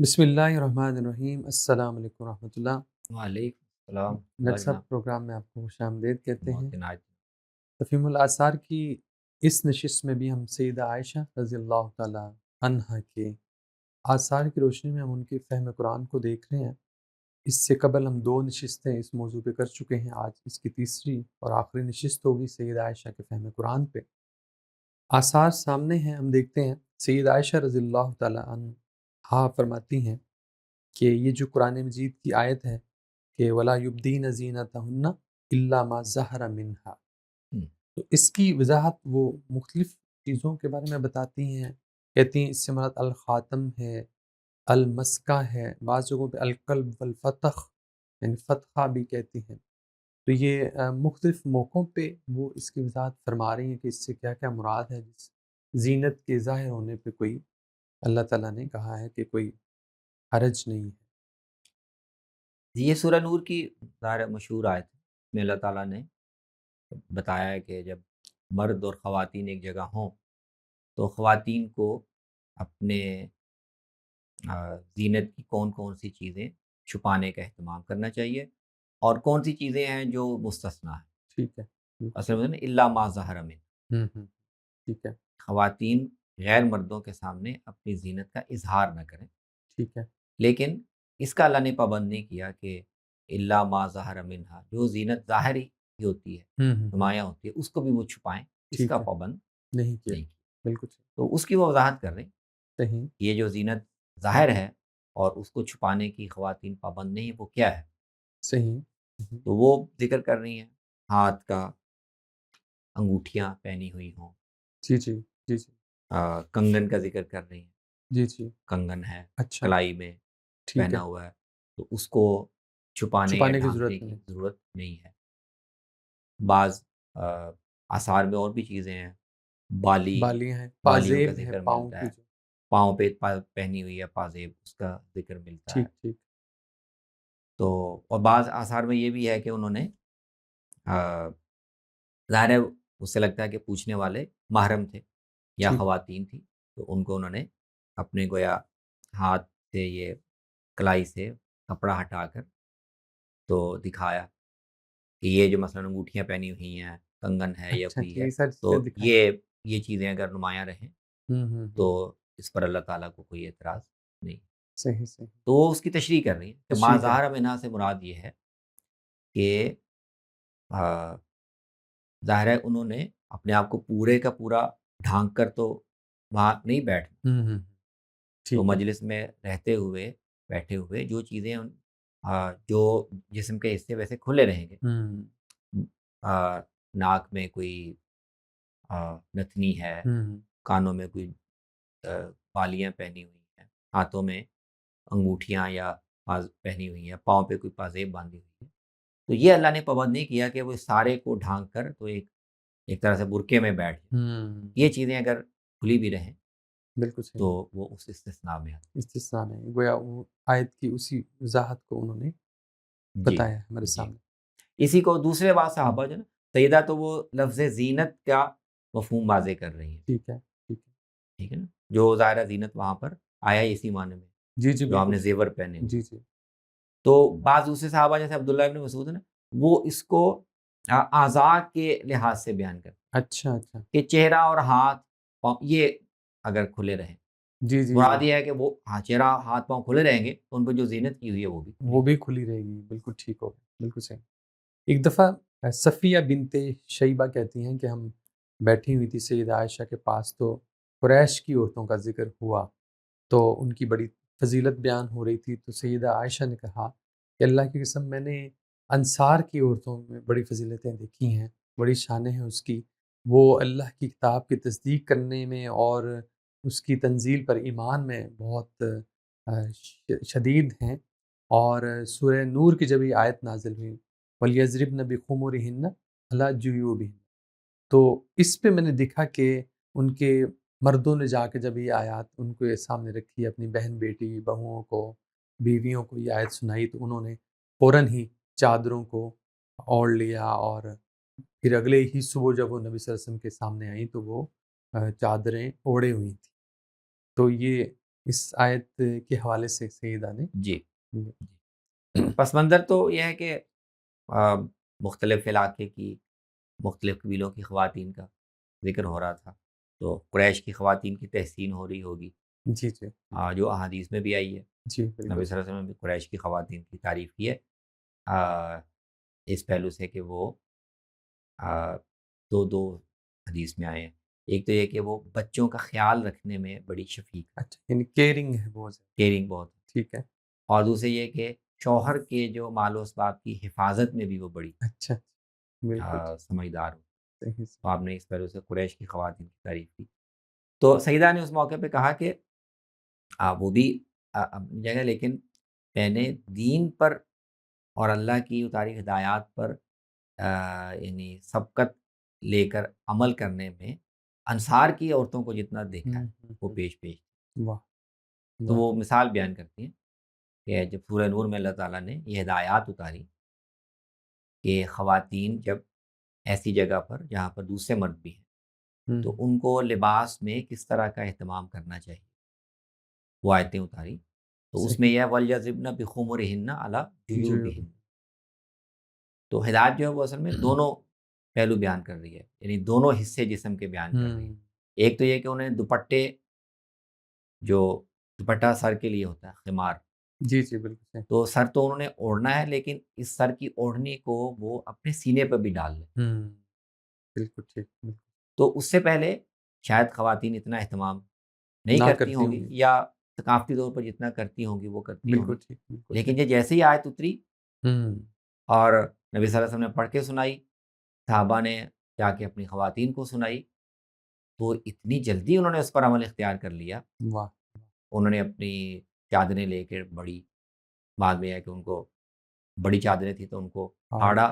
بسم اللہ الرحمن الرحیم، السلام علیکم ورحمۃ اللہ۔ وعلیکم السلام ڈاکٹر اللہ صاحب، جناب، پروگرام میں آپ کو خوش آمدید کہتے ہیں۔ بہت عنایت۔ تفہیم الآثار کی اس نشست میں بھی ہم سیدہ عائشہ رضی اللہ تعالیٰ عنہا کے آثار کی روشنی میں ہم ان کے فہم قرآن کو دیکھ رہے ہیں۔ اس سے قبل ہم 2 نشستیں اس موضوع پہ کر چکے ہیں، آج اس کی تیسری اور آخری نشست ہوگی سیدہ عائشہ کے فہم قرآن پہ۔ آثار سامنے ہیں، ہم دیکھتے ہیں سیدہ عائشہ رضی اللہ تعالیٰ عنہا فرماتی ہیں کہ یہ جو قرآن مجید کی آیت ہے کہ وَلَا يُبْدِينَ زِينَتَهُنَّ إِلَّا مَا ظَهَرَ مِنْهَا، ہم، تو اس کی وضاحت وہ مختلف چیزوں کے بارے میں بتاتی ہیں۔ کہتی ہیں اس سے مراد الخاتم ہے، المسکہ ہے، بعض جگہوں پہ القلب والفتح یعنی فتحہ بھی کہتی ہیں۔ تو یہ مختلف موقعوں پہ وہ اس کی وضاحت فرما رہی ہیں کہ اس سے کیا کیا مراد ہے۔ جس زینت کے ظاہر ہونے پہ کوئی اللہ تعالیٰ نے کہا ہے کہ کوئی حرج نہیں ہے۔ یہ سورہ نور کی ظاہر مشہور آیت ہے میں اللہ تعالیٰ نے بتایا ہے کہ جب مرد اور خواتین ایک جگہ ہوں تو خواتین کو اپنے زینت کی کون کون سی چیزیں چھپانے کا اہتمام کرنا چاہیے اور کون سی چیزیں ہیں جو مستثنا ہیں۔ ٹھیک ہے، بالکل اصل صحیح۔ میں الا ما ظہر من، ٹھیک ہے، خواتین غیر مردوں کے سامنے اپنی زینت کا اظہار نہ کریں، ٹھیک ہے۔ لیکن اس کا اللہ نے پابند نہیں کیا کہ الا ما ظہر منہا، جو زینت ظاہر ہی ہوتی ہے، نمایاں ہوتی ہے، اس کو بھی وہ چھپائیں، اس کا ٹھیک ہے، پابند نہیں کیا، نہیں کیا۔ بالکل صحیح۔ تو اس کی وہ وضاحت کر رہے ہیں، صحیح، یہ جو زینت ظاہر ہے اور اس کو چھپانے کی خواتین پابند نہیں، وہ کیا ہے؟ صحیح۔ تو وہ ذکر کر رہی ہیں ہاتھ کا انگوٹھیاں پہنی ہوئی ہوں، جی، جی، جی، جی، کنگن کا ذکر کر رہی ہیں، جی، جی، کنگن ہے اچھا، کلائی میں ٹھیک ہے، پہنا ہوا ہے، تو اس کو چھپانے یا چھپانے کی ڈھانکنے ضرورت کی نہیں۔ ضرورت نہیں ہے۔ بعض آثار میں اور بھی چیزیں ہیں، بالیاں ہیں، بالیوں کا پازیب ہے ذکر پاؤں ملتا کی ہے، جو۔ پاؤں پہ پہنی ہوئی ہے پازیب، اس کا ذکر ملتا ہے۔ ٹھیک، ٹھیک، تو اور بعض آثار میں یہ بھی ہے کہ انہوں نے ظاہر ہے اس سے لگتا ہے کہ پوچھنے والے محرم تھے یا ٹھیک، خواتین تھی، تو ان کو انہوں نے اپنے گویا ہاتھ سے یہ کلائی سے کپڑا ہٹا کر تو دکھایا کہ یہ جو مثلاً انگوٹھیاں پہنی ہوئی ہیں، کنگن ہے یا اچھا، کوئی اچھا، ہے، یہ ساری تو چیزیں دکھائیں۔ یہ چیزیں اگر نمایاں رہیں ہوں، ہوں، تو ہوں، اس پر اللہ تعالیٰ کو کوئی اعتراض نہیں۔ صحیح، صحیح، تو وہ اس کی تشریح کر رہی ہے کہ ما تشریح کریں۔ ظہر منہا سے مراد یہ ہے کہ ظاہر ہے انہوں نے اپنے آپ کو پورے کا پورا ڈھانک کر تو وہاں نہیں بیٹھنا، ہوں، تو ٹھیک ہے، مجلس میں رہتے ہوئے بیٹھے ہوئے جو چیزیں جو جسم کے حصے ویسے کھلے رہیں گے، ہوں، آ، ناک میں کوئی نتنی ہے، ہوں، کانوں میں کوئی بالیاں پہنی ہوئی ہیں، ہاتھوں میں انگوٹھیاں یا پہنی ہوئی ہیں، پاؤں پہ کوئی پازیب باندھی ہوئی ہے، تو یہ اللہ نے پابند نہیں کیا کہ وہ سارے کو ڈھانک کر تو ایک طرح سے برقعے میں بیٹھ جائے۔ ہوں، یہ چیزیں اگر کھلی بھی رہیں بالکل صحیح۔ تو وہ اس استثناء میں آتی استثناء میں گویا وہ آیت کی اسی وضاحت کو انہوں نے ہیں۔ جی بتایا ہے ہمارے جی، سامنے۔ اسی کو دوسرے بعض صحابہ جو نا سیدہ تو وہ لفظ زینت کا مفہوم واضح کر رہی ہیں، ٹھیک ہے، ٹھیک ہے، ٹھیک ہے نا، جو ظاہرہ زینت وہاں پر آیا اسی معنی میں جی، جی، جو آپ بالکل نے صحیح۔ زیور پہنے ہوئے، جی، جی، تو بعض دوسرے صحابہ جیسے عبداللہ ابن مسعود ہے نا، وہ اس کو اعضاء کے لحاظ سے بیان کرتے اچھا، اچھا، ہیں کہ چہرہ اور ہاتھ پاؤں یہ اگر کھلے رہیں، جی، جی، جی، مراد یہ ہے کہ وہ چہرہ ہاتھ پاؤں کھلے رہیں گے تو ان پہ جو زینت کی ہوئی ہے وہ بھی کھلی وہ رہے بھی کھلی رہے گی، بالکل ٹھیک ہوگا، بالکل صحیح۔ ایک دفعہ صفیہ بنت شیبہ کہتی ہیں کہ ہم بیٹھی ہوئی تھی سیدہ عائشہ کے پاس، تو قریش کی عورتوں کا ذکر ہوا، تو ان کی بڑی فضیلت بیان ہو رہی تھی، تو سیدہ عائشہ نے کہا کہ اللہ کی قسم میں نے انصار کی عورتوں میں بڑی فضیلتیں دیکھی ہیں، بڑی شانیں ہیں اس کی، وہ اللہ کی کتاب کی تصدیق کرنے میں اور اس کی تنزیل پر ایمان میں بہت شدید ہیں۔ اور سورہ نور کی جب یہ آیت نازل ہوئی وَلْيَضْرِبْنَ بِخُمُرِهِنَّ عَلَىٰ جُيُوبِهِنَّ، تو اس پہ میں نے دیکھا کہ ان کے مردوں نے جا کے جب یہ آیات ان کو یہ سامنے رکھی، اپنی بہن بیٹی بہوؤں کو بیویوں کو یہ آیت سنائی، تو انہوں نے فوراً ہی چادروں کو اوڑھ لیا، اور پھر اگلے ہی صبح جب وہ نبی صلی اللہ علیہ وسلم کے سامنے آئیں تو وہ چادریں اوڑھے ہوئی تھیں۔ تو یہ اس آیت کے حوالے سے سیدہ نے جی جی پس منظر تو یہ ہے کہ آ، مختلف علاقے کی مختلف قبیلوں کی خواتین کا ذکر ہو رہا تھا، تو قریش کی خواتین کی تحسین ہو رہی ہوگی، جی جی جو احادیث میں بھی آئی ہے۔ جی نبی بالکل صلی اللہ علیہ وسلم نے بھی قریش کی خواتین کی تعریف کی ہے، آ، اس پہلو سے کہ وہ دو حدیث میں آئے ہیں۔ ایک تو یہ کہ وہ بچوں کا خیال رکھنے میں بڑی شفیق ہے، اچھا یعنی کیئرنگ ہے بہت زیادہ کیئرنگ بہت ہے، ٹھیک ہے اور دوسرے یہ کہ شوہر کے جو مال و اسباب کی حفاظت میں بھی وہ بڑی اچھا بالکل سمجھدار ہو۔ صحیح تو آپ نے اس پہلو سے قریش کی خواتین کی تعریف کی۔ تو سیدہ نے اس موقع پہ کہا کہ وہ بھی اپنی جگہ، لیکن میں نے دین پر اور اللہ کی اتاری ہدایات پر یعنی سبقت لے کر عمل کرنے میں انصار کی عورتوں کو جتنا دیکھا ہے وہ پیش واہ تو واہ وہ مثال بیان کرتی ہیں کہ جب سورہ نور میں اللہ تعالیٰ نے یہ ہدایات اتاری کہ خواتین جب ایسی جگہ پر جہاں پر دوسرے مرد بھی ہیں تو ان کو لباس میں کس طرح کا اہتمام کرنا چاہیے، وہ آیتیں اتاری تو اس میں صحیح یہ وَلْيَضْرِبْنَ بِخُمُرِهِنَّ عَلَىٰ جو جُيُوبِهِنَّ، تو ہدایت جو ہے وہ اصل میں دونوں پہلو بیان کر رہی ہے، یعنی دونوں حصے جسم کے بیان کر رہی ہے۔ ایک تو یہ کہ انہیں دوپٹے، جو دوپٹہ سر کے لیے ہوتا ہے خمار، جی جی بالکل صحیح تو سر تو انہوں نے اوڑھنا ہے، لیکن اس سر کی اوڑھنی کو وہ اپنے سینے پہ بھی ڈال لیں، بالکل ٹھیک بالکل تو اس سے پہلے شاید خواتین اتنا اہتمام نہیں نہ کرتی کرتی ہوں ہوں گی، گی یا ثقافتی طور پر جتنا کرتی ہوں گی وہ کرتی ہوں بالکل گی، ٹھیک بالکل لیکن ٹھیک یہ جیسے ہی آیت اتری ہوں اور نبی صلی اللہ علیہ وسلم نے پڑھ کے سنائی، صحابہ نے جا کے اپنی خواتین کو سنائی، تو اتنی جلدی انہوں نے اس پر عمل اختیار کر لیا، واہ انہوں نے اپنی چادریں لے کے بڑی، بعد میں ہے کہ ان کو بڑی چادریں تھیں تو ان کو ہارڈ پھاڑا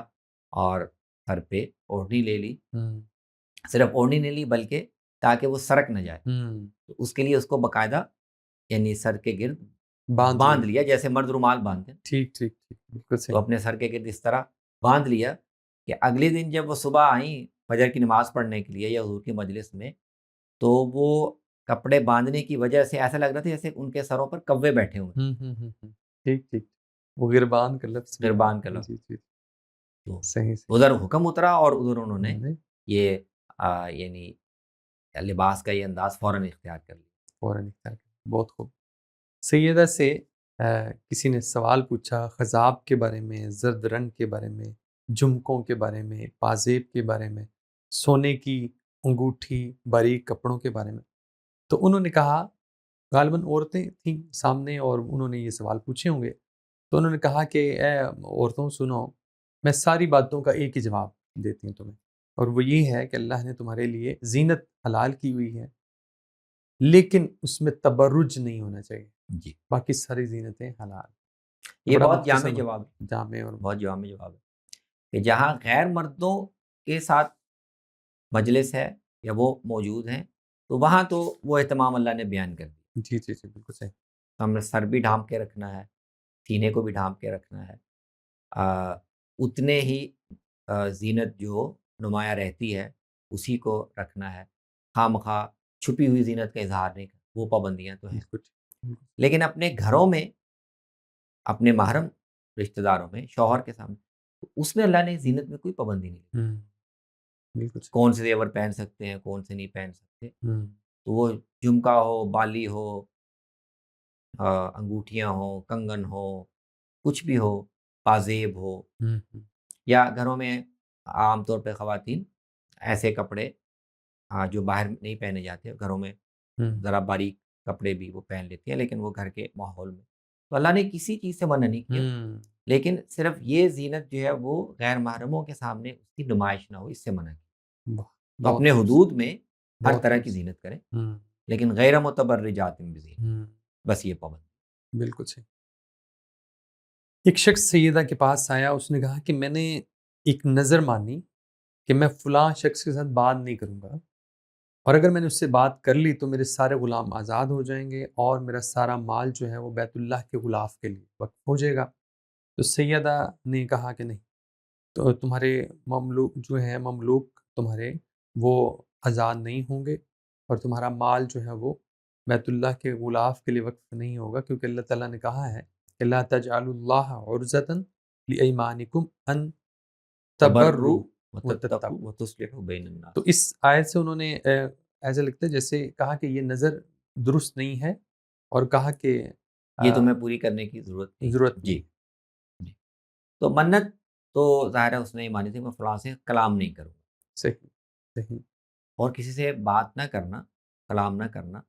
اور سر پہ اوڑھنی لے لی، ہوں صرف اوڑھنی نہیں لی بلکہ تاکہ وہ سرک نہ جائے، تو اس کے لیے اس کو باقاعدہ یعنی سر کے گرد باندھ باندھ لیا لیا، جیسے مرد رومال باندھتے ہیں، ٹھیک ٹھیک ٹھیک بالکل تو صحیح اپنے سر کے گرد اس طرح باندھ لیا کہ اگلے دن جب وہ صبح آئیں فجر کی نماز پڑھنے کے لیے یا حضور کی مجلس میں، تو وہ کپڑے باندھنے کی وجہ سے ایسا لگ رہا تھا جیسے ان کے سروں پر کوے بیٹھے ہوئے ٹھیک ٹھک وہ غربان کا لفظ بھی ہے گربان کا لفظ، جی جی تو صحیح صحیح ادھر حکم اترا اور ادھر انہوں نے نہیں یہ یعنی لباس کا یہ انداز فوراً اختیار کر لیا۔ فوراً اختیار کیا بہت خوب سیدہ سے کسی نے سوال پوچھا خضاب کے بارے میں، زرد رنگ کے بارے میں، جھمکوں کے بارے میں، پازیب کے بارے میں، سونے کی انگوٹھی، باریک کپڑوں کے بارے میں، تو انہوں نے کہا غالباً عورتیں تھیں سامنے اور انہوں نے یہ سوال پوچھے ہوں گے، تو انہوں نے کہا کہ اے عورتوں سنو، میں ساری باتوں کا ایک ہی جواب دیتی ہوں تمہیں، اور وہ یہ ہے کہ اللہ نے تمہارے لیے زینت حلال کی ہوئی ہے، لیکن اس میں تبرج نہیں ہونا چاہیے، جی باقی ساری زینتیں حلال۔ یہ بڑا بہت جامع مختصر جواب ہے، جامع اور بہت جامع جواب ہے کہ جہاں غیر مردوں کے ساتھ مجلس ہے یا وہ موجود ہیں تو وہاں تو وہ اہتمام اللہ نے بیان کر دیا، جی جی جی بالکل صحیح تو ہم نے سر بھی ڈھانپ کے رکھنا ہے، سینے کو بھی ڈھانپ کے رکھنا ہے، اتنے ہی زینت جو نمایاں رہتی ہے اسی کو رکھنا ہے، خواہ مخواہ چھپی ہوئی زینت کا اظہار نہیں کرنا، وہ پابندیاں تو ہیں، بالکل ٹھیک، بالکل لیکن اپنے گھروں میں اپنے محرم رشتہ داروں میں شوہر کے سامنے تو اس میں اللہ نے زینت میں کوئی پابندی نہیں دی، بالکل صحیح کون سے زیور پہن سکتے ہیں کون سے نہیں پہن سکتے، ہوں تو وہ جھمکا ہو، بالی ہو، انگوٹھیاں ہوں، کنگن ہو، کچھ بھی ہو، پازیب ہو، ہوں یا گھروں میں عام طور پہ خواتین ایسے کپڑے جو باہر نہیں پہنے جاتے، گھروں میں ہوں ذرا باریک کپڑے بھی وہ پہن لیتی ہیں، لیکن وہ گھر کے ماحول میں، تو اللہ نے کسی چیز سے منع نہیں کیا، ہوں لیکن صرف یہ زینت جو ہے وہ غیر محرموں کے سامنے اس کی نمائش نہ ہو، اس سے منع کیا، واہ تو بہت اپنے خوبصورت حدود میں ہر بہت طرح کی خوبصورت زینت کریں، ہوں لیکن غیر متبرجات بزینت، ہوں بس یہ پابند۔ بالکل صحیح ایک شخص سیدہ کے پاس آیا، اس نے کہا کہ میں نے ایک نظر مانی کہ میں فلاں شخص کے ساتھ بات نہیں کروں گا، اور اگر میں نے اس سے بات کر لی تو میرے سارے غلام آزاد ہو جائیں گے اور میرا سارا مال جو ہے وہ بیت اللہ کے غلاف کے لیے وقف ہو جائے گا۔ تو سیدہ نے کہا کہ نہیں، تو تمہارے مملوک جو ہیں تمہارے وہ آزاد نہیں ہوں گے، اور تمہارا مال جو ہے وہ بیت اللہ کے غلاف کے لیے وقف نہیں ہوگا، کیونکہ اللہ تعالیٰ نے کہا ہے کہ لا تجعلوا اللہ عرضۃ لایمانکم ان تبرّوا تبروا وتتقوا وتتقوا۔ وتصلحوا بین تو الناس۔ اس آیت سے انہوں نے ایسا لگتا ہے جیسے کہا کہ یہ نظر درست نہیں ہے، اور کہا کہ یہ تمہیں پوری کرنے کی ضرورت نہیں۔ ضرورت جی نہیں۔ جی تو منت تو ظاہر ہے اس نے یہ مانی تھی میں فلاں سے کلام نہیں کروں گا، صحیح صحیح۔ اور کسی سے بات نہ کرنا، کلام نہ کرنا،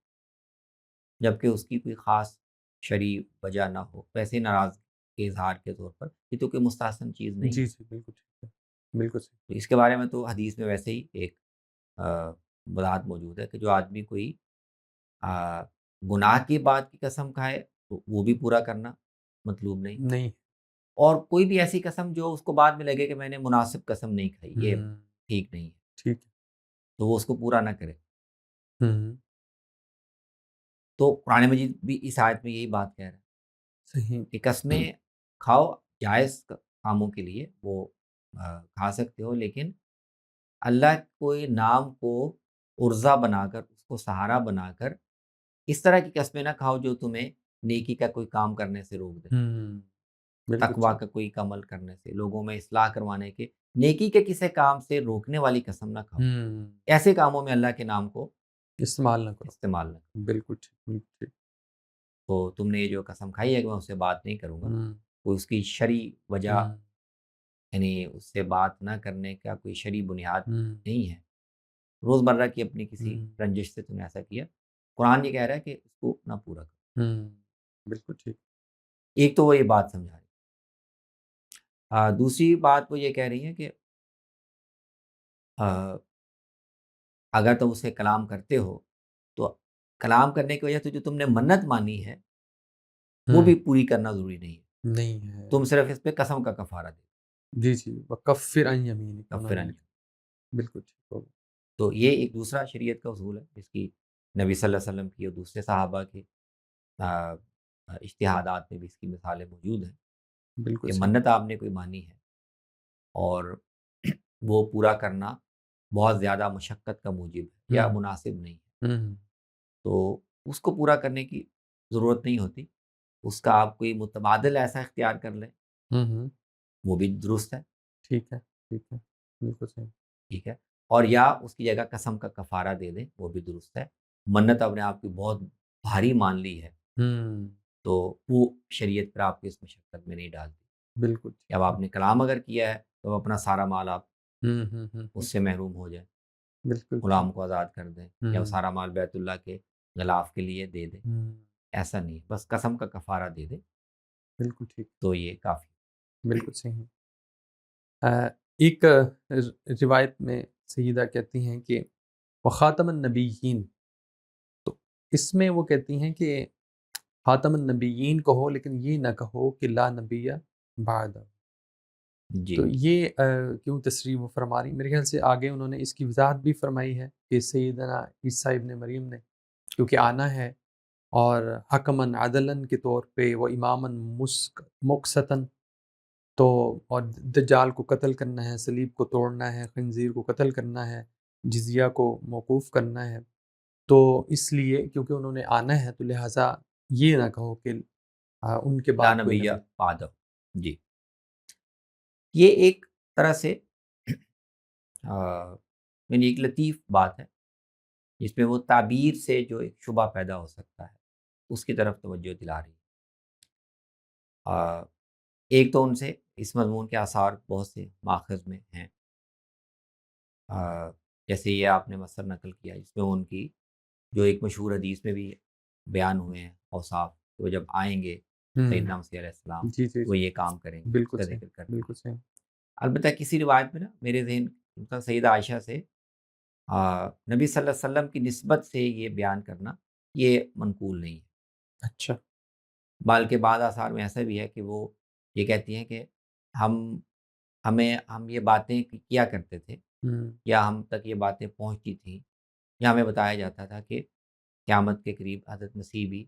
جبکہ اس کی کوئی خاص شرعی وجہ نہ ہو، ویسے ناراض کے اظہار کے طور پر، یہ تو کوئی مستحسن چیز نہیں جی ہے۔ جی، بالکل ٹھیک ہے، بالکل صحیح۔ تو اس کے بارے میں تو حدیث میں ویسے ہی ایک وضاحت موجود ہے کہ جو آدمی کوئی گناہ کی بات کی قسم کھائے تو وہ بھی پورا کرنا مطلوب نہیں، نہیں۔ اور کوئی بھی ایسی قسم جو اس کو بعد میں لگے کہ میں نے مناسب قسم نہیں کھائی، یہ ہوں، ٹھیک نہیں ہے، ٹھیک ہے۔ تو وہ اس کو پورا نہ کرے۔ ہوں، تو قرآن مجید بھی اس آیت میں یہی بات کہہ رہا ہے صحیح۔ کہ قسمیں کھاؤ جائز کاموں کے لیے وہ کھا سکتے ہو، لیکن اللہ کو نام کو عرضہ بنا کر، اس کو سہارا بنا کر اس طرح کی قسمیں نہ کھاؤ جو تمہیں نیکی کا کوئی کام کرنے سے روک دے، بالکل تقوی ٹھیک۔ کا کوئی عمل کرنے سے، لوگوں میں اصلاح کروانے کے، نیکی کے کسی کام سے روکنے والی قسم نہ کھاؤ۔ ایسے کاموں میں اللہ کے نام کو استعمال نہ کرو۔ استعمال نہ کرو۔ بالکل ٹھیک، بالکل ٹھیک۔ تو تم نے یہ جو قسم کھائی ہے کہ میں اس سے بات نہیں کروں گا، ہوں، کوئی اس کی شرعی وجہ، ہوں، یعنی اس سے بات نہ کرنے کا کوئی شرعی بنیاد ہوں، نہیں ہے، روزمرہ کی اپنی کسی ہوں، رنجش سے تم نے ایسا کیا، قرآن یہ کہہ رہا ہے کہ اس کو نہ پورا کرو۔ ہوں، بالکل ٹھیک۔ ایک تو وہ یہ بات سمجھا رہی دوسری بات وہ یہ کہہ رہی ہے کہ اگر تم اسے کلام کرتے ہو تو کلام کرنے کی وجہ سے جو تم نے منت مانی ہے وہ بھی پوری کرنا ضروری نہیں ہے، نہیں ہے۔ تم صرف اس پہ قسم کا کفارہ دے جی جی، وَكَفِّرْ عَنْ يَمِينِكَ، انہوں نے کفرن۔ لکھا۔ بالکل ٹھیک ہوگا۔ تو یہ ایک دوسرا شریعت کا اصول ہے جس کی نبی صلی اللہ علیہ وسلم کی اور دوسرے صحابہ کے اجتہادات میں بھی اس کی مثالیں موجود ہیں بالکل کہ صحیح۔ منت آپ نے کوئی مانی ہے اور وہ پورا کرنا بہت زیادہ مشقت کا موجب ہے یا مناسب نہیں ہے، ہوں، تو اس کو پورا کرنے کی ضرورت نہیں ہوتی، اس کا آپ کوئی متبادل ایسا اختیار کر لیں ہوں، وہ بھی درست ہے، ٹھیک ہے، ٹھیک ہے، بالکل صحیح۔ ٹھیک ہے، اور یا اس کی جگہ قسم کا کفارہ دے دیں وہ بھی درست ہے۔ منت اپنے آپ کی بہت بھاری مان لی ہے ہوں، تو وہ شریعت پر آپ کو اس مشقت میں نہیں ڈالتی بالکل کہ اب ٹھیک ہے۔ آپ نے کلام اگر کیا ہے تو اپنا سارا مال آپ ہوں، اس سے محروم ہو جائیں، بالکل ٹھیک۔ غلام کو آزاد کر دیں یا وہ ہوں، سارا مال بیت اللہ کے غلاف کے لیے دے دیں، ہوں، ایسا نہیں، بس قسم کا کفارہ دے دیں بالکل ٹھیک، تو یہ کافی۔ بالکل صحیح۔ ایک روایت میں سیدہ کہتی ہیں کہ وخاتم النبیین، تو اس میں وہ کہتی ہیں کہ خاتم النبیین کہو لیکن یہ نہ کہو کہ لا نبی بعد۔ جی تو یہ کیوں تصریح وہ فرما رہی؟ میرے خیال سے آگے انہوں نے اس کی وضاحت بھی فرمائی ہے کہ سیدنا عیسیٰ ابن مریم نے کیونکہ آنا ہے، اور حکمن عدلن کے طور پہ وہ امامن مقسطن، تو اور دجال کو قتل کرنا ہے، صلیب کو توڑنا ہے، خنزیر کو قتل کرنا ہے، جزیہ کو موقوف کرنا ہے، تو اس لیے کیونکہ انہوں نے آنا ہے تو لہٰذا یہ نہ کہو کہ ان کے لا بعد کوئی نبی نبی۔ بعدہ۔ جی یہ ایک طرح سے یعنی ایک لطیف بات ہے جس میں وہ تعبیر سے جو ایک شبہ پیدا ہو سکتا ہے اس کی طرف توجہ دلا رہی ہے۔ ایک تو ان سے اس مضمون کے آثار بہت سے ماخذ میں ہیں، جیسے یہ آپ نے مثر نقل کیا جس میں ان کی جو ایک مشہور حدیث میں بھی بیان ہوئے ہیں اوصاف، کہ وہ جب آئیں گے سیدنا مسیح علیہ السلام جی جی وہ جی، یہ کام کریں گے، اس بالکل کا صحیح، ذکر کرتے ہیں۔ بالکل صحیح۔ البتہ کسی روایت میں نا میرے ذہن کا سیدہ عائشہ سے نبی صلی اللہ علیہ وسلم کی نسبت سے یہ بیان کرنا یہ منقول نہیں ہے، اچھا۔ بلکہ بعض آثار میں ایسا بھی ہے کہ وہ یہ کہتی ہیں کہ ہم ہم یہ باتیں کیا کرتے تھے ہوں، یا ہم تک یہ باتیں پہنچتی تھیں یا ہمیں بتایا جاتا تھا کہ قیامت کے قریب حضرت مسیح بھی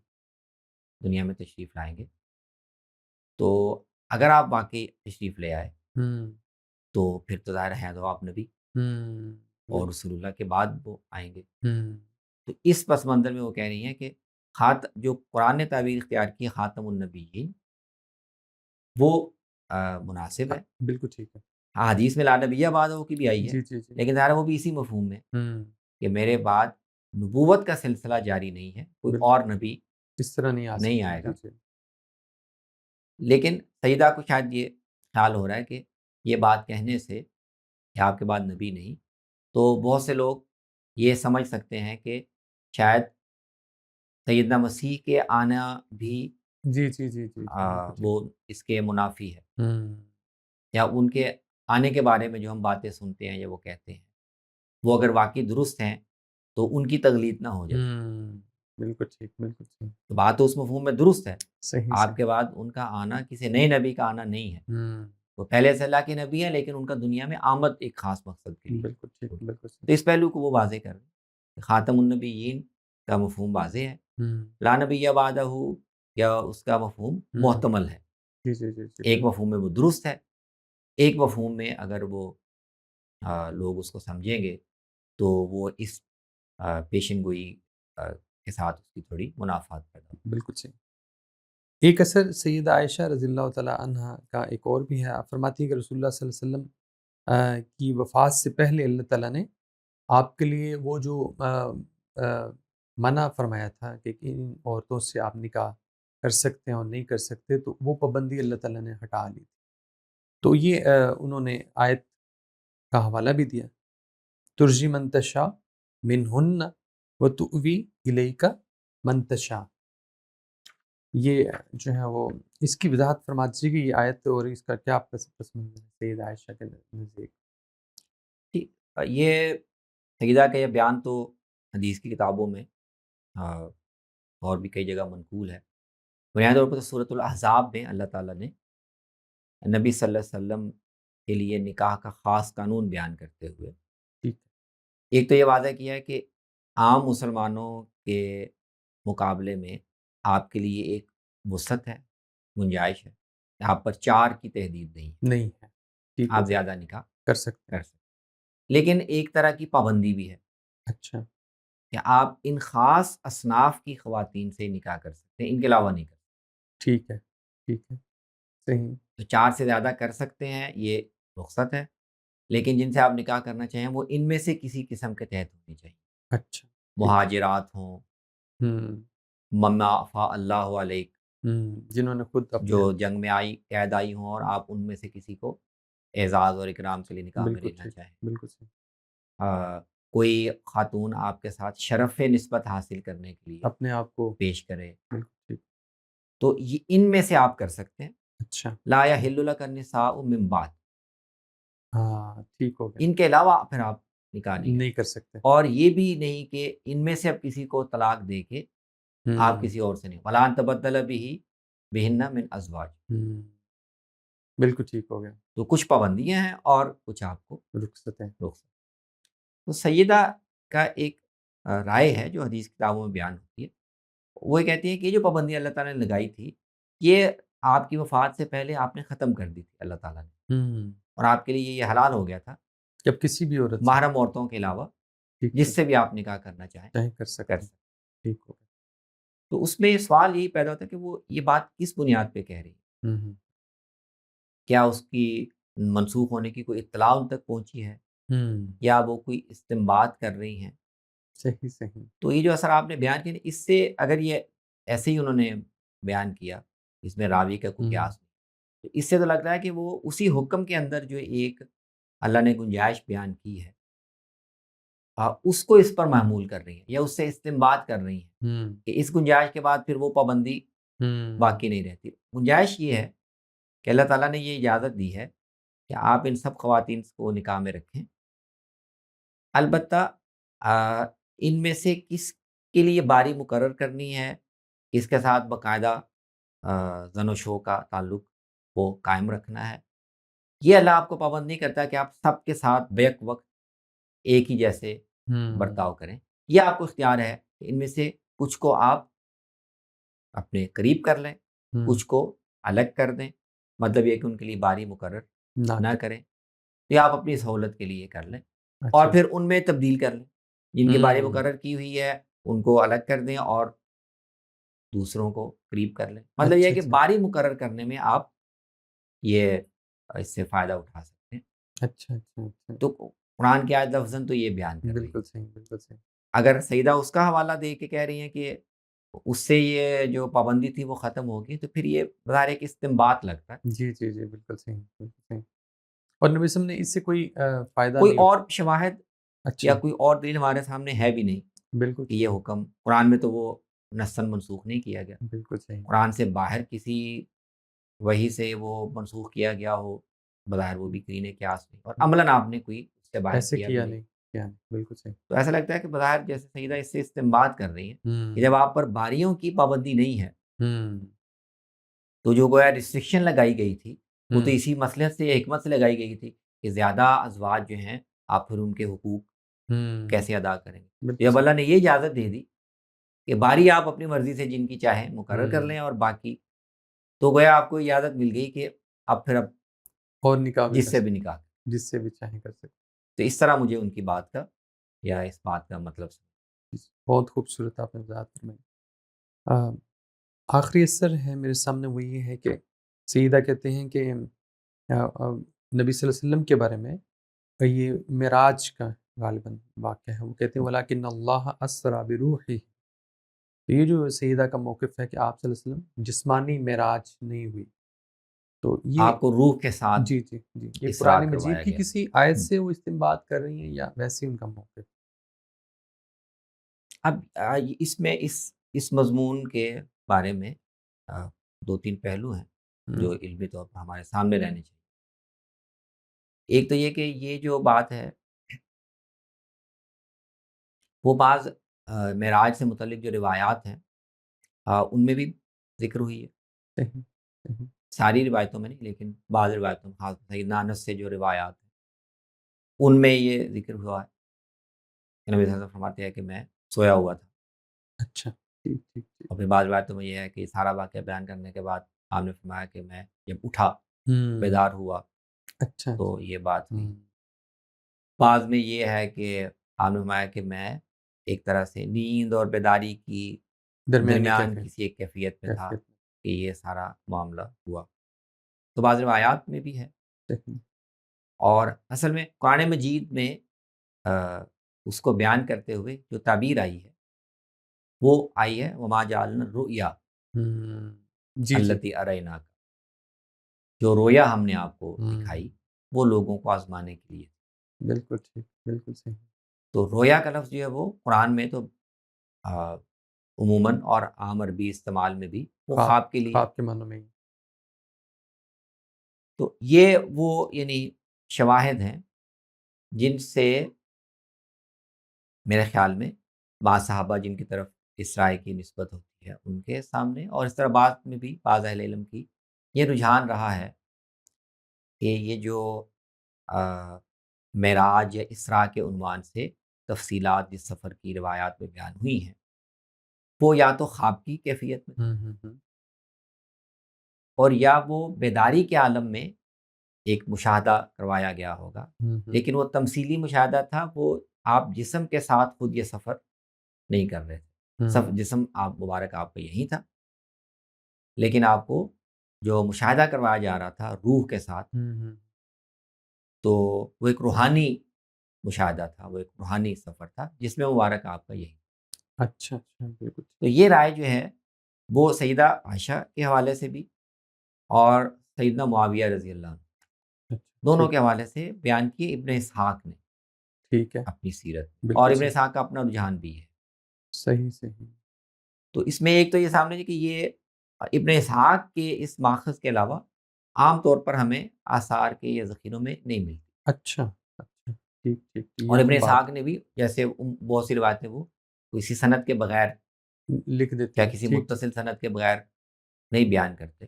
دنیا میں تشریف لائیں گے، تو اگر آپ واقعی تشریف لے آئے ہوں، تو پھر تو ظاہر ہے تو آپ نبی ہوں، اور رسول اللہ کے بعد وہ آئیں گے۔ ہوں، تو اس پس منظر میں وہ کہہ رہی ہیں کہ جو قرآن نے تعبیر اختیار کی خاتم النبیین وہ مناسب ہے. بالکل ٹھیک ہے. ہاں، حدیث میں لا نبیہ بعدہ کی بھی آئی ہے، جی جی جی. لیکن ظاہر وہ بھی اسی مفہوم میں ہوں. کہ میرے بعد نبوت کا سلسلہ جاری نہیں ہے، کوئی بالکل اور نبی اس طرح نہیں آ نہیں سکتا. آئے جی گا. جی. لیکن سیدہ کو شاید یہ خیال ہو رہا ہے کہ یہ بات کہنے سے کہ آپ کے بعد نبی نہیں، تو بہت سے لوگ یہ سمجھ سکتے ہیں کہ شاید سیدنا مسیح کے آنا بھی جی جی جی جی جی. بالکل ٹھیک. وہ اس کے منافی ہے، ہوں. یا ان کے آنے کے بارے میں جو ہم باتیں سنتے ہیں یا وہ کہتے ہیں وہ اگر واقعی درست ہیں تو ان کی تقلید نہ ہو جائے. ہوں. بالکل ٹھیک. بالکل ٹھیک. تو بات تو اس مفہوم میں درست ہے، صحیح آپ صحیح. کے بعد ان کا آنا کسی نئے نبی کا آنا نہیں ہے. ہوں. وہ پہلے سے اللہ کے نبی ہیں، لیکن ان کا دنیا میں آمد ایک خاص مقصد کے لیے بالکل ٹھیک. ہوئی. بالکل صحیح. تو اس پہلو کو وہ واضح کر رہے ہیں کہ خاتم النبیین کا مفہوم واضح ہے، ہوں. لا نبی بعدہ یا اس کا مفہوم ہوں. محتمل ہے. جی جی جی جی. ایک بالکل. مفہوم میں وہ درست ہے، ایک مفہوم میں اگر وہ لوگ اس کو سمجھیں گے تو وہ اس پیشن گوئی کے ساتھ اس کی تھوڑی منافات پیدا ہوگی. بالکل صحیح. ایک اثر سیدہ عائشہ رضی اللہ تعالیٰ عنہا کا ایک اور بھی ہے. آپ فرماتی ہیں کہ رسول اللہ صلی اللہ علیہ وسلم کی وفات سے پہلے اللہ تعالیٰ نے آپ کے لیے وہ جو منع فرمایا تھا کہ ان عورتوں سے آپ نکاح کر سکتے ہیں اور نہیں کر سکتے، تو وہ پابندی اللہ تعالیٰ نے ہٹا لی تھی. تو یہ انہوں نے آیت کا حوالہ بھی دیا، ترجی من تشاء منہن وتؤوی الیک من تشاء. یہ جو ہے وہ اس کی وضاحت فرما دیجیے کہ یہ آیت اور اس کا کیا پس منظر ہے سید عائشہ کے نزدیک. ٹھیک، یہ سیدہ کا یہ بیان تو حدیث کی کتابوں میں اور بھی کئی جگہ منقول ہے. بنیادی طور پر تو سورۃ الاحزاب میں اللہ تعالیٰ نے نبی صلی اللہ علیہ وسلم کے لیے نکاح کا خاص قانون بیان کرتے ہوئے ٹھیک. ایک تو یہ واضح کیا ہے کہ عام مسلمانوں کے مقابلے میں آپ کے لیے ایک وسعت ہے، گنجائش ہے، آپ پر 4 کی تحدید نہیں ہے، نہیں ہے. ٹھیک آپ ہے. زیادہ نکاح کر سکتے ہیں. کر سکتے. لیکن ایک طرح کی پابندی بھی ہے اچھا. کہ آپ ان خاص اصناف کی خواتین سے نکاح کر سکتے ہیں، ان کے علاوہ نہیں کر سکتے. ٹھیک ہے. ٹھیک ہے. صحیح. تو 4 سے زیادہ کر سکتے ہیں، یہ رخصت ہے، لیکن جن سے آپ نکاح کرنا چاہیں وہ ان میں سے کسی قسم کے تحت ہونی چاہیے. اچھا. ٹھیک. مہاجرات ہوں، ہوں. مما افا اللہ علیہ، جنہوں نے خود جو اپنے. جنگ میں قید آئی ہوں اور آپ ان میں سے کسی کو اعزاز اور اکرام کے لیے نکاح میں بالکل لینا ٹھیک. چاہیں. بالکل صحیح. کوئی خاتون آپ کے ساتھ شرف نسبت حاصل کرنے کے لیے اپنے آپ کو. پیش کرے بالکل ٹھیک. تو یہ ان میں سے آپ کر سکتے ہیں. اچھا. لا یحل لک النساء من بعد، ہاں ٹھیک ہو گیا. ان کے علاوہ پھر آپ نکاح نہیں نہیں کر کر سکتے. سکتے. اور یہ بھی نہیں کہ ان میں سے اب کسی کو طلاق دے کے آپ کسی اور سے نہیں، ولا ان تبدل به بہن من ازواج. بالکل ٹھیک ہو گیا. تو کچھ پابندیاں ہیں اور کچھ آپ کو رخصتیں. روک سکتے. تو سیدہ کا ایک رائے ہے جو حدیث کتابوں میں بیان ہوتی ہے، وہ یہ کہتی ہے کہ یہ جو پابندی اللہ تعالیٰ نے لگائی تھی یہ آپ کی وفات سے پہلے آپ نے ختم کر دی تھی اللہ تعالیٰ نے، اور آپ کے لیے یہ حلال ہو گیا تھا جب کسی بھی عورت سے محرم عورتوں کے علاوہ ٹھیک جس ہے. سے بھی آپ نکاح کرنا چاہیں چاہے کر کر سکتے ہیں. سکتے. ٹھیک ہو گیا. تو اس میں سوال یہی پیدا ہوتا ہے کہ وہ یہ بات کس بنیاد پہ کہہ رہی ہے؟ ہوں کیا اس کی منسوخ ہونے کی کوئی اطلاع ان تک پہنچی ہے، یا وہ کوئی استنباط کر رہی ہیں؟ صحیح صحیح. تو یہ جو اثر آپ نے بیان کیا، اس سے اگر یہ ایسے ہی انہوں نے بیان کیا، اس میں راوی کا کوئی قیاس نہیں، تو اس سے تو لگ رہا ہے کہ وہ اسی حکم کے اندر جو ایک اللہ نے گنجائش بیان کی ہے اس کو اس پر محمول کر رہی ہیں، یا اس سے استنباط کر رہی ہیں کہ اس گنجائش کے بعد پھر وہ پابندی باقی نہیں رہتی. گنجائش یہ ہے کہ اللہ تعالیٰ نے یہ اجازت دی ہے کہ آپ ان سب خواتین کو نکاح میں رکھیں، البتہ ان میں سے کس کے لیے باری مقرر کرنی ہے، کس کے ساتھ باقاعدہ زن و شو کا تعلق وہ قائم رکھنا ہے، یہ اللہ آپ کو پابند نہیں کرتا کہ آپ سب کے ساتھ بیک وقت ایک ہی جیسے برتاؤ کریں. یہ آپ کو اختیار ہے کہ ان میں سے کچھ کو آپ اپنے قریب کر لیں، کچھ کو الگ کر دیں، مطلب یہ کہ ان کے لیے باری مقرر نہ کریں، یا آپ اپنی سہولت کے لیے کر لیں، اور پھر ان میں تبدیل کر لیں. جن کی باری مقرر کی ہوئی ہے ان کو الگ کر دیں اور دوسروں کو قریب کر لیں. مطلب یہ ہے اچھا کہ اچھا باری مقرر کرنے میں آپ یہ اس سے فائدہ اٹھا سکتے ہیں. اچھا اچھا اچھا تو قرآن کی آیت لفظاً تو یہ بیان کر رہی ہے. بالکل صحیح بالکل صحیح اگر سیدہ اس کا حوالہ دے کے کہہ رہی ہیں کہ اس سے یہ جو پابندی تھی وہ ختم ہوگی، تو پھر یہ بظاہر ایک استنباط لگتا ہے. جی جی جی بالکل صحیح بالکل صحیح. اور نبی وسلم نے اس سے کوئی فائدہ کوئی نہیں اور شواہد یا اچھا کوئی اور دلیل ہمارے سامنے ہے بھی نہیں بالکل کہ یہ حکم قرآن میں تو وہ نصاً منسوخ نہیں کیا گیا. بالکل صحیح قرآن سے باہر کسی وحی سے وہ منسوخ کیا گیا ہو، بظاہر وہ بھی قرین قیاس میں، اور عملاً آپ نے کوئی اس سے باہر ایسے کیا بھی کیا نہیں. نہیں کیا نہیں بالکل صحیح تو ایسا لگتا ہے کہ بظاہر جیسے سیدہ اس سے استنباط کر رہی ہیں کہ ہوں جب آپ پر باریوں کی پابندی نہیں ہے ہوں تو جو گویا ریسٹرکشن لگائی گئی تھی وہ تو ہوں اسی مصلحت سے، حکمت سے لگائی گئی تھی کہ زیادہ ازواج جو ہیں آپ پھر ان کے حقوق ہوں کیسے ادا کریں گے. بالکل جب صحیح اللہ نے یہ اجازت دے دی کہ باری آپ اپنی مرضی سے جن کی چاہیں مقرر کر ہوں لیں، اور باقی تو گویا آپ کو اجازت مل گئی کہ اب اور نکاح بھی جس کر سے بھی سکتے نکاح. جس سے بھی چاہیں کر سکتے. تو اس طرح مجھے ان کی بات کا یا اس بات کا مطلب بہت خوبصورت آپ نے وضاحت فرمائی. آ، آخری اثر ہے میرے سامنے وہ یہ ہے کہ سیدہ کہتے ہیں کہ نبی صلی اللہ علیہ وسلم کے بارے میں یہ معراج کا غالباً واقعہ ہے. وہ کہتے ہیں وَلَٰكِنَّ اللَّهَ أَسْرَىٰ بِرُوحِهِ. تو یہ جو سیدہ کا موقف ہے کہ آپ صلی اللہ علیہ وسلم جسمانی معراج نہیں ہوئی، تو یہ آپ کو روح کے ساتھ جی جی جی یہ اسراء قرآن مجید کروایا کی گیا. کسی آیت سے وہ استنباط کر رہی ہیں یا ویسے ان کا موقف؟ اب اس میں اس مضمون کے بارے میں دو تین پہلو ہیں جو ہوں علمی طور پر ہمارے سامنے رہنے چاہیے. ایک تو یہ کہ یہ جو بات ہے وہ بعض معراج سے متعلق جو روایات ہیں ان میں بھی ذکر ہوئی ہے. صحیح صحیح ساری روایتوں میں نہیں، لیکن بعض روایتوں میں، خاص سیدنا انس سے جو روایات ہیں ان میں یہ ذکر ہوا ہے کہ نبی صلی اللہ علیہ وسلم فرماتے ہیں کہ میں سویا ہوا تھا. اچھا ٹھیک ٹھیک ٹھیک اور پھر بعض روایتوں میں یہ ہے کہ سارا واقعہ بیان کرنے کے بعد آپ نے فرمایا کہ میں جب اٹھا، ہوں بیدار ہوا، اچھا تو یہ بات ہوئی. ہوں بعض میں یہ ہے کہ آپ نے فرمایا کہ میں ایک طرح سے نیند اور بیداری کی درمیانی درمیان کیفیت کسی ایک کیفیت میں تھا کیفیت کہ یہ سارا معاملہ ہوا. تو بعض روایات میں بھی ہے. صحیح اور اصل میں قرآن مجید میں اس کو بیان کرتے ہوئے جو تعبیر آئی ہے وہ آئی ہے وما جعلنا الرؤیا ہوں جی جی التی اریناک. جو رویا ہم نے آپ کو ہوں دکھائی وہ لوگوں کو آزمانے کے لیے. بالکل ٹھیک بالکل صحیح تو رویا کا لفظ جو ہے وہ قرآن میں تو عموماً اور عام عربی استعمال میں بھی وہ خواب خواب کے لیے. خواب کے معنوں میں ہی تو یہ وہ یعنی شواہد ہیں جن سے میرے خیال میں بعض صحابہ جن کی طرف اسرائیل کی نسبت ہوتی ہے ان کے سامنے، اور اس طرح بعض میں بھی بعض اہل علم کی یہ رجحان رہا ہے کہ یہ جو معراج یا اسراء کے عنوان سے تفصیلات جس سفر کی روایات میں بیان ہوئی ہیں وہ یا تو خواب کی کیفیت میں ہوں اور یا وہ بیداری کے عالم میں ایک مشاہدہ کروایا گیا ہوگا. لیکن وہ تمثیلی مشاہدہ تھا، وہ آپ جسم کے ساتھ خود یہ سفر نہیں کر رہے تھے. جسم آپ مبارک آپ کا یہی تھا، لیکن آپ کو جو مشاہدہ کروایا جا رہا تھا روح کے ساتھ، تو وہ ایک روحانی مشاہدہ تھا، وہ ایک روحانی سفر تھا جس میں مبارک آپ کا یہی. اچھا اچھا بالکل تو یہ رائے جو ہے وہ سیدہ عائشہ کے حوالے سے بھی اور سیدنا معاویہ رضی اللہ عنہ اچھا دونوں ٹھیک کے حوالے سے بیان کی ابن اسحاق نے ٹھیک ہے اپنی سیرت میں، اور بالکل ابن صحیح اسحاق کا اپنا رجحان بھی ہے. صحیح صحیح تو اس میں ایک تو یہ سامنے کہ یہ ابن اسحاق کے اس ماخذ کے علاوہ عام طور پر ہمیں آثار کے یا ذخیروں میں نہیں ملتی. اچھا اچھا ٹھیک ٹھیک یہ اور ابن اہم بات اسحاق نے بھی جیسے بہت سی روایتیں وہ کسی سند کے بغیر لکھ دیتے یا ہیں کسی ٹھیک ٹھیک متصل سند کے بغیر نہیں بیان کرتے.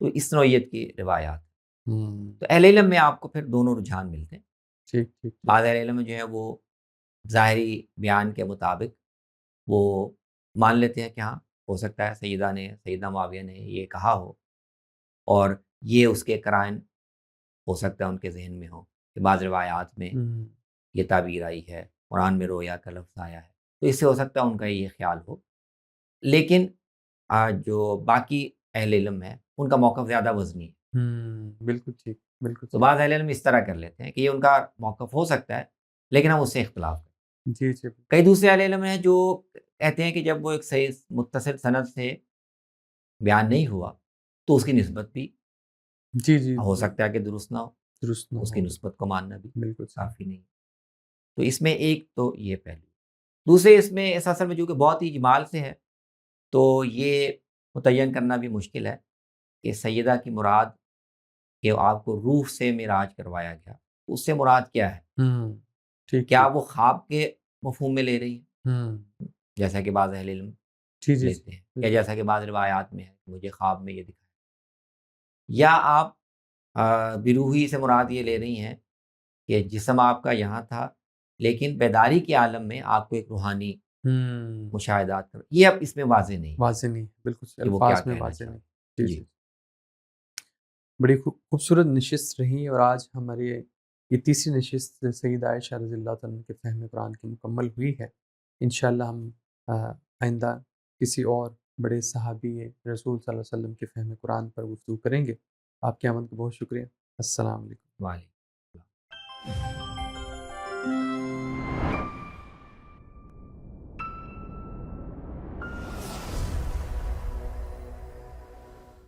تو اس نوعیت کی روایات. تو اہل علم میں آپ کو پھر دونوں رجحان ملتے ہیں. ٹھیک ٹھیک بعض اہل علم میں جو ہے وہ ظاہری بیان کے مطابق وہ مان لیتے ہیں کہ ہاں ہو سکتا ہے سیدہ معاویہ نے یہ کہا ہو اور یہ اس کے قرائن ہو سکتا ہے ان کے ذہن میں ہو کہ بعض روایات میں یہ تعبیر آئی ہے، قرآن میں رویا کا لفظ آیا ہے، تو اس سے ہو سکتا ہے ان کا یہ خیال ہو. لیکن جو باقی اہل علم ہے ان کا موقف زیادہ وزنی ہے. بالکل ٹھیک، بالکل تو ٹھیک۔ بعض اہل علم اس طرح کر لیتے ہیں کہ یہ ان کا موقف ہو سکتا ہے لیکن ہم اس سے اختلاف کریں. جی، جی، کئی دوسرے اہل علم ہیں جو کہتے ہیں کہ جب وہ ایک صحیح متصل سند سے بیان نہیں ہوا تو اس کی نسبت بھی جی، جی، ہو جی، سکتا ہے کہ درست نہ ہو، درست نہ اس کی ہو، نسبت کو ماننا بھی بالکل صحیح۔ کافی نہیں. تو اس میں ایک تو یہ پہلو. دوسرے اس میں اس اصل میں جو کہ بہت ہی اجمال سے ہے تو یہ متعین کرنا بھی مشکل ہے کہ سیدہ کی مراد کہ آپ کو روح سے معراج کروایا گیا، اس سے مراد کیا ہے؟ ٹھیک، کیا ٹھیک۔ وہ خواب کے مفہوم میں لے رہی ہوں، ہے جیسا کہ بعض اہل علم جی، جی، جی، لیتے ہیں، یا بالکل۔ جیسا کہ بعض روایات میں ہے کہ مجھے خواب میں یہ دکھا، یا آپ بروحی سے مراد یہ لے رہی ہیں کہ جسم آپ کا یہاں تھا لیکن بیداری کے عالم میں آپ کو ایک روحانی ہوں، مشاہدات کر، یہ اب اس میں واضح نہیں واضح نہیں، بالکل صحیح، کہ وہ کیا الفاظ میں کہنا واضح چاہ نہیں۔ رہے جی، ہیں. جی. جی، بڑی خوبصورت نشست رہی اور آج ہماری یہ تیسری نشست سیدہ عائشہ رضی اللہ تعالیٰ عنہ کے فہم قرآن کی مکمل ہوئی ہے۔ انشاءاللہ ہم آئندہ کسی اور بڑے صحابی رسول صلی اللہ علیہ وسلم کے فہم قرآن پر گفتگو کریں گے۔ آپ کے آمد کا بہت شکریہ۔ السلام علیکم۔ وعلیکم السلام.